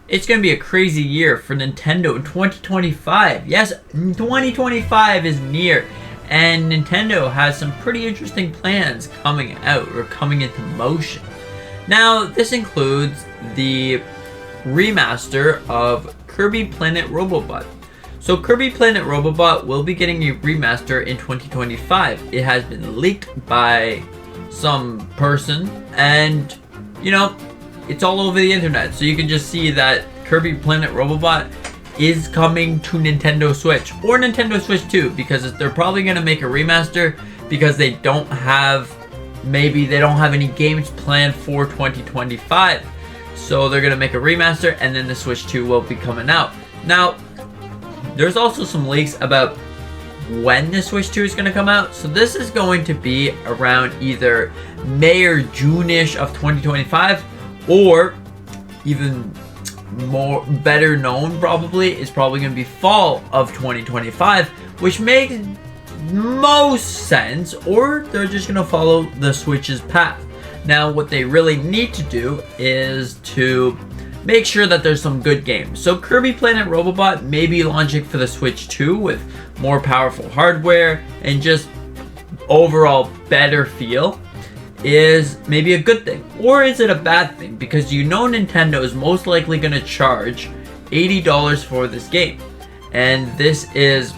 It's going to be a crazy year for Nintendo in 2025. Yes, 2025 is near, and Nintendo has some pretty interesting plans coming out or coming into motion. Now, this includes the remaster of Kirby Planet Robobot. So Kirby Planet Robobot will be getting a remaster in 2025. It has been leaked by some person, and you know, it's all over the internet. So you can just see that Kirby Planet Robobot is coming to Nintendo Switch or Nintendo Switch 2, because they're probably going to make a remaster because they don't have any games planned for 2025. So they're going to make a remaster, and then the Switch 2 will be coming out. Now, there's also some leaks about when the Switch 2 is going to come out. So this is going to be around either May or June-ish of 2025, or even more better known is probably going to be fall of 2025, which makes most sense, or they're just going to follow the Switch's path. Now, what they really need to do is to make sure that there's some good games. So Kirby Planet Robobot may be launching for the Switch 2 with more powerful hardware and just overall better feel is maybe a good thing. Or is it a bad thing? Because you know Nintendo is most likely going to charge $80 for this game. And this is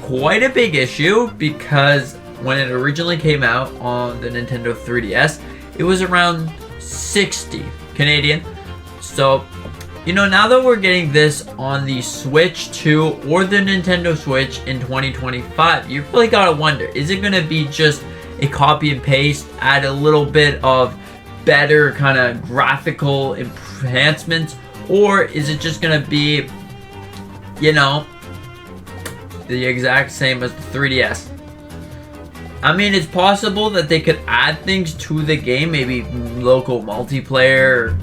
quite a big issue, because when it originally came out on the Nintendo 3DS, it was around 60 Canadian. So, you know, now that we're getting this on the Switch 2 or the Nintendo Switch in 2025, you really gotta wonder, is it gonna be just a copy and paste, add a little bit of better kind of graphical enhancements, or is it just gonna be, you know, the exact same as the 3DS? I mean, it's possible that they could add things to the game, maybe local multiplayer,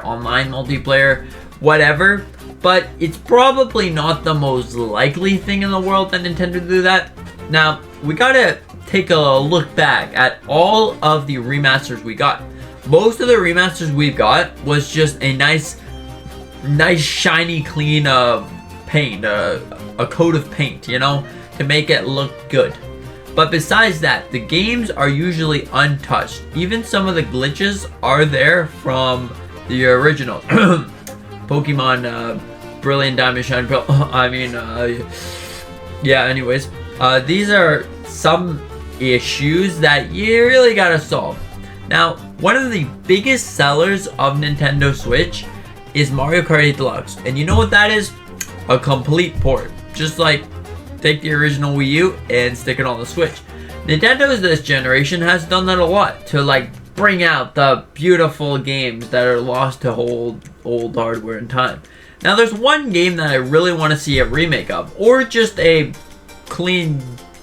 online multiplayer, whatever, but it's probably not the most likely thing in the world that Nintendo do that. Now, we gotta take a look back at all of the remasters we got. Most of the remasters we got was just a nice shiny clean paint, a coat of paint, you know, to make it look good. But besides that, the games are usually untouched. Even some of the glitches are there from the original Pokemon Brilliant Diamond Shine Pearl. Yeah, anyways. These are some issues that you really gotta solve. Now, one of the biggest sellers of Nintendo Switch is Mario Kart 8 Deluxe. And you know what that is? A complete port. Just like take the original Wii U and stick it on the Switch. Nintendo's this generation has done that a lot to like bring out the beautiful games that are lost to old hardware and time. Now, there's one game that I really want to see a remake of, or just a clean,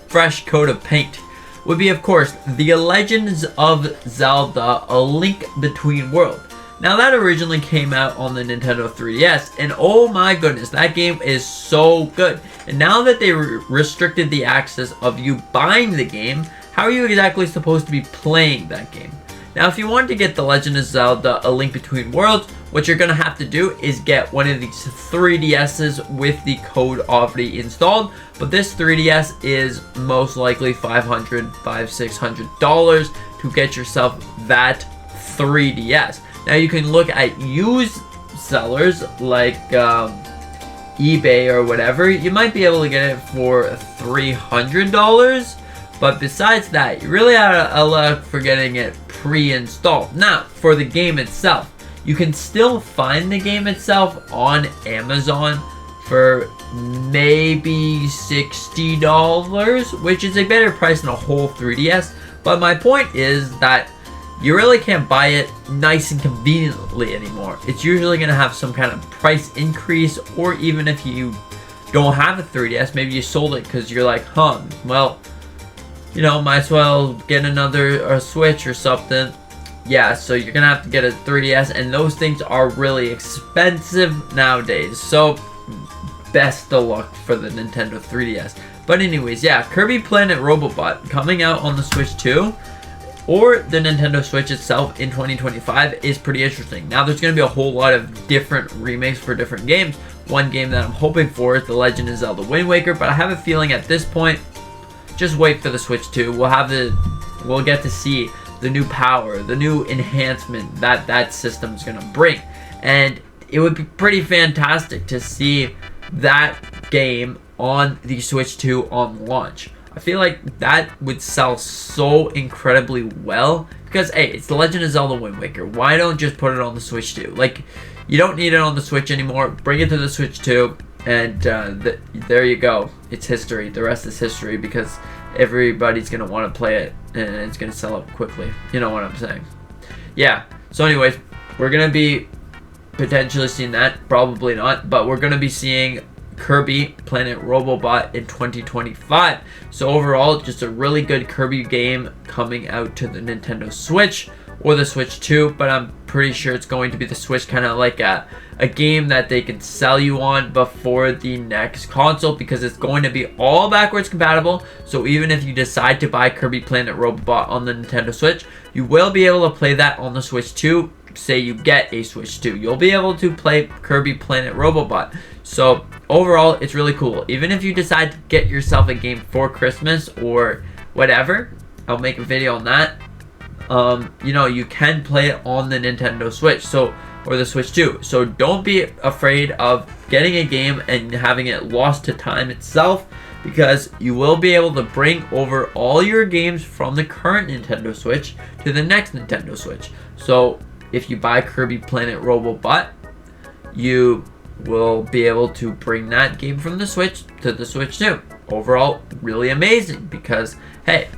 fresh coat of paint, would be, of course, The Legends of Zelda: A Link Between Worlds. Now, that originally came out on the Nintendo 3DS, and oh my goodness, that game is so good. And now that they restricted the access of you buying the game, how are you exactly supposed to be playing that game? Now, if you want to get The Legend of Zelda: A Link Between Worlds, what you're going to have to do is get one of these 3DSs with the code already installed. But this 3DS is most likely $500–$600 to get yourself that 3DS. Now, you can look at used sellers like eBay or whatever. You might be able to get it for $300. But besides that, you really have to look for getting it pre-installed. Now, for the game itself, you can still find the game itself on Amazon for maybe $60, which is a better price than a whole 3DS. But my point is that you really can't buy it nice and conveniently anymore. It's usually going to have some kind of price increase, or even if you don't have a 3DS, maybe you sold it because you're like, well, you know, might as well get another Switch or something. Yeah, so you're going to have to get a 3DS, and those things are really expensive nowadays. So, best of luck for the Nintendo 3DS. But anyways, yeah, Kirby Planet Robobot coming out on the Switch 2. or the Nintendo Switch itself in 2025 is pretty interesting. Now there's going to be a whole lot of different remakes for different games. One game that I'm hoping for is The Legend of Zelda Wind Waker, but I have a feeling at this point, just wait for the Switch 2. We'll get to see the new power, the new enhancement that system is going to bring. And it would be pretty fantastic to see that game on the Switch 2 on launch. I feel like that would sell so incredibly well because, hey, it's The Legend of Zelda Wind Waker. Why don't just put it on the Switch 2? Like, you don't need it on the Switch anymore. Bring it to the Switch 2, and there you go. It's history. The rest is history because everybody's going to want to play it, and it's going to sell out quickly. You know what I'm saying? Yeah. So anyways, we're going to be potentially seeing that. Probably not, but we're going to be seeing Kirby Planet Robobot in 2025. So overall, just a really good Kirby game coming out to the Nintendo Switch or the Switch 2, but I'm pretty sure it's going to be the Switch, kind of like a game that they can sell you on before the next console, because it's going to be all backwards compatible. So even if you decide to buy Kirby Planet Robobot on the Nintendo Switch, you will be able to play that on the Switch 2. Say you get a Switch 2, you'll be able to play Kirby Planet Robobot. So overall, it's really cool. Even if you decide to get yourself a game for Christmas or whatever, I'll make a video on that. You know, you can play it on the Nintendo Switch, or the Switch 2. So don't be afraid of getting a game and having it lost to time itself, because you will be able to bring over all your games from the current Nintendo Switch to the next Nintendo Switch. So if you buy Kirby Planet Robobot, you will be able to bring that game from the Switch to the Switch 2. Overall, really amazing, because, hey,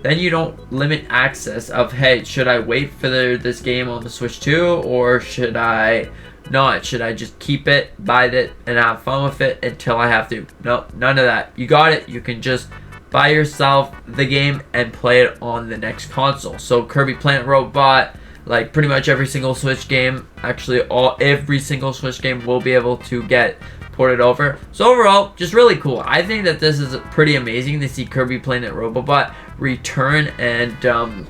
then you don't limit access of, hey, should I wait for this game on the Switch 2, or should I not? Should I just keep it, buy it, and have fun with it until I have to? No, none of that. You got it. You can just buy yourself the game and play it on the next console. So Kirby Planet Robobot, like pretty much every single Switch game, actually every single Switch game will be able to get ported over. So overall, just really cool. I think that this is pretty amazing to see Kirby Planet Robobot return and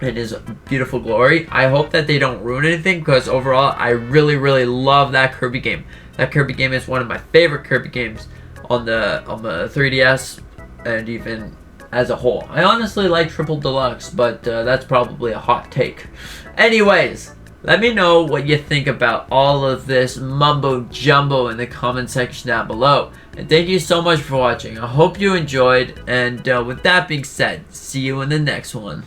in his beautiful glory. I hope that they don't ruin anything, because overall, I really, really love that Kirby game. That Kirby game is one of my favorite Kirby games on the 3DS, and even as a whole. I honestly like Triple Deluxe, but that's probably a hot take. Anyways, let me know what you think about all of this mumbo jumbo in the comment section down below. And thank you so much for watching. I hope you enjoyed, and with that being said, see you in the next one.